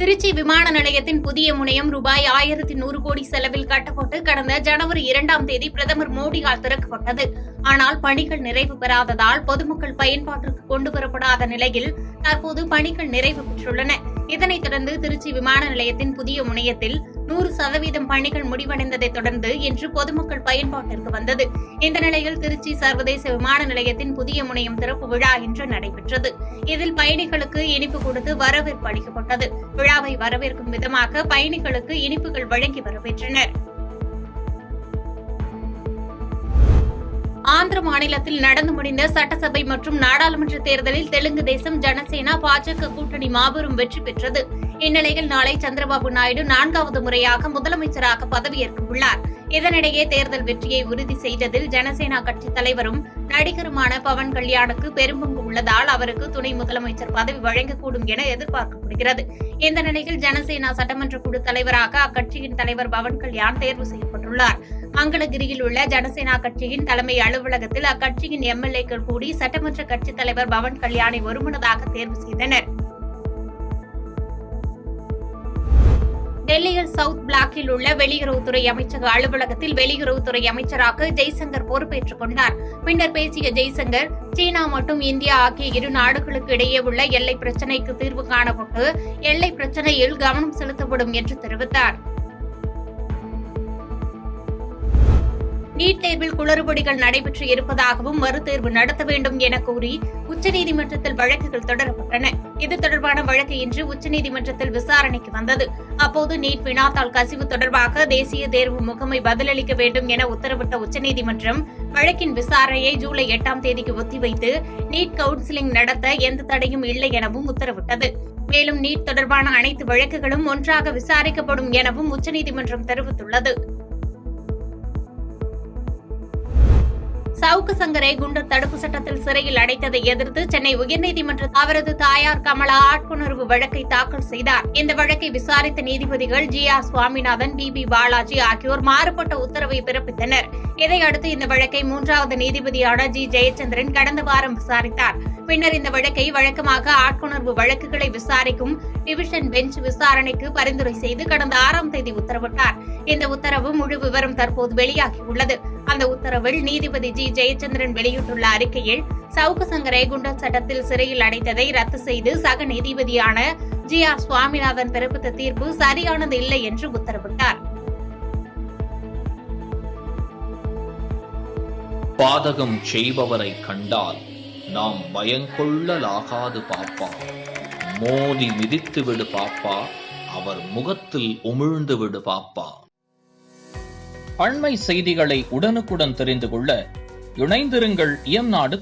திருச்சி விமான நிலையத்தின் புதிய முனையம் ரூபாய் 1100 கோடி செலவில் கட்டப்பட்டு கடந்த ஜனவரி 2ஆம் தேதி பிரதமர் மோடியால் திறக்கப்பட்டது. ஆனால் பணிகள் நிறைவு பெறாததால் பொதுமக்கள் பயன்பாட்டிற்கு கொண்டுவரப்படாத நிலையில் தற்போது பணிகள் நிறைவு பெற்றுள்ளன. இதனைத் தொடர்ந்து திருச்சி விமான நிலையத்தின் புதிய முனையத்தில் 100% பணிகள் முடிவடைந்ததைத் தொடர்ந்து இன்று பொதுமக்கள் பயன்பாட்டிற்கு வந்தது. இந்த நிலையில் திருச்சி சர்வதேச விமான நிலையத்தின் புதிய முனையம் திறப்பு விழா இன்று நடைபெற்றது. இதில் பயணிகளுக்கு இனிப்பு கொடுத்து வரவேற்பு அளிக்கப்பட்டது. விழாவை வரவேற்கும் விதமாக பயணிகளுக்கு இனிப்புகள் வழங்கி வரவேற்றனர். ஆந்திர மாநிலத்தில் நடந்து முடிந்த சட்டசபை மற்றும் நாடாளுமன்ற தேர்தலில் தெலுங்கு தேசம், ஜனசேனா, பாஜக கூட்டணி மாபெரும் வெற்றி பெற்றது. இந்நிலையில் நாளை சந்திரபாபு நாயுடு 4வது முறையாக முதலமைச்சராக பதவியேற்க உள்ளார். இதனிடையே தேர்தல் வெற்றியை உறுதி செய்ததில் ஜனசேனா கட்சித் தலைவரும் நடிகருமான பவன் கல்யாணுக்கு பெரும்பங்கு உள்ளதால் அவருக்கு துணை முதலமைச்சர் பதவி வழங்கக்கூடும் என எதிர்பார்க்கப்படுகிறது. இந்த நிலையில் ஜனசேனா சட்டமன்ற குழு தலைவராக அக்கட்சியின் தலைவர் பவன் கல்யாண் தேர்வு செய்யப்பட்டுள்ளார். மங்களகிரியில் உள்ள ஜனசேனா கட்சியின் தலைமை அலுவலகத்தில் அக்கட்சியின் எம்எல்ஏக்கள் கூடி சட்டமன்ற கட்சித் தலைவர் பவன் கல்யாணை ஒருமனதாக தேர்வு செய்தனர். டெல்லியில் சவுத் பிளாக்கில் உள்ள வெளியுறவுத்துறை அமைச்சக அலுவலகத்தில் வெளியுறவுத்துறை அமைச்சராக ஜெய்சங்கர் பொறுப்பேற்றுக் கொண்டார். பின்னர் பேசிய ஜெய்சங்கர், சீனா மற்றும் இந்தியா ஆகிய இரு நாடுகளுக்கு இடையே உள்ள எல்லை பிரச்சினைக்கு தீர்வு காணப்பட்டு எல்லை பிரச்சினையில் கவனம் செலுத்தப்படும் என்று தெரிவித்தார். நீட் தேர்வில் குளறுபடிகள் நடைபெற்று இருப்பதாகவும் மறுதேர்வு நடத்த வேண்டும் என கூறி உச்சநீதிமன்றத்தில் வழக்குகள் தொடரப்பட்டன. இது தொடர்பான வழக்கு இன்று உச்சநீதிமன்றத்தில் விசாரணைக்கு வந்தது. அப்போது நீட் வினாத்தாள் கசிவு தொடர்பாக தேசிய தேர்வு முகமை பதிலளிக்க வேண்டும் என உத்தரவிட்ட உச்சநீதிமன்றம் வழக்கின் விசாரணையை ஜூலை 8ஆம் தேதிக்கு ஒத்திவைத்து நீட் கவுன்சிலிங் நடத்த எந்த தடையும் இல்லை எனவும் உத்தரவிட்டது. மேலும் நீட் தொடர்பான அனைத்து வழக்குகளும் ஒன்றாக விசாரிக்கப்படும் எனவும் உச்சநீதிமன்றம் தெரிவித்துள்ளது. சவுக்கு சங்கரை குண்டர் தடுப்பு சட்டத்தில் சிறையில் அடைத்ததை எதிர்த்து சென்னை உயர்நீதிமன்றத்தில் அவரது தாயார் கமலா ஆட்கொணர்வு வழக்கை தாக்கல் செய்தார். இந்த வழக்கை விசாரித்த நீதிபதிகள் GR சுவாமிநாதன், BB பாலாஜி ஆகியோர் மாறுபட்ட உத்தரவை பிறப்பித்தனர். இதையடுத்து இந்த வழக்கை 3வது நீதிபதியான G ஜெயச்சந்திரன் கடந்த வாரம் விசாரித்தார். பின்னர் இந்த வழக்கை வழக்கமாக ஆட்கொணர்வு வழக்குகளை விசாரிக்கும் டிவிஷன் பெஞ்ச் விசாரணைக்கு பரிந்துரை செய்து கடந்த 6ஆம் தேதி உத்தரவிட்டார். இந்த உத்தரவு முழு விவரம் தற்போது வெளியாகியுள்ளது. அந்த உத்தரவில் நீதிபதி G ஜெயச்சந்திரன் வெளியிட்டுள்ள அறிக்கையில் சவுக்கு சங்கரை குண்டர் சட்டத்தில் சிறையில் அடைத்ததை ரத்து செய்து சக நீதிபதியான GR சுவாமிநாதன் பிறப்பித்த தீர்ப்பு சரியானது இல்லை என்று உத்தரவிட்டார். பாதகம் செய்பவரை கண்டால் நாம் பயங்கொள்ளலாகாது பாப்பா, மோதி மிதித்து விடு பாப்பா, அவர் முகத்தில் உமிழ்ந்து விடு பாப்பா. அண்மை செய்திகளை உடனுக்குடன் தெரிந்து கொள்ள இணைந்திருங்கள் இயம்நாடு.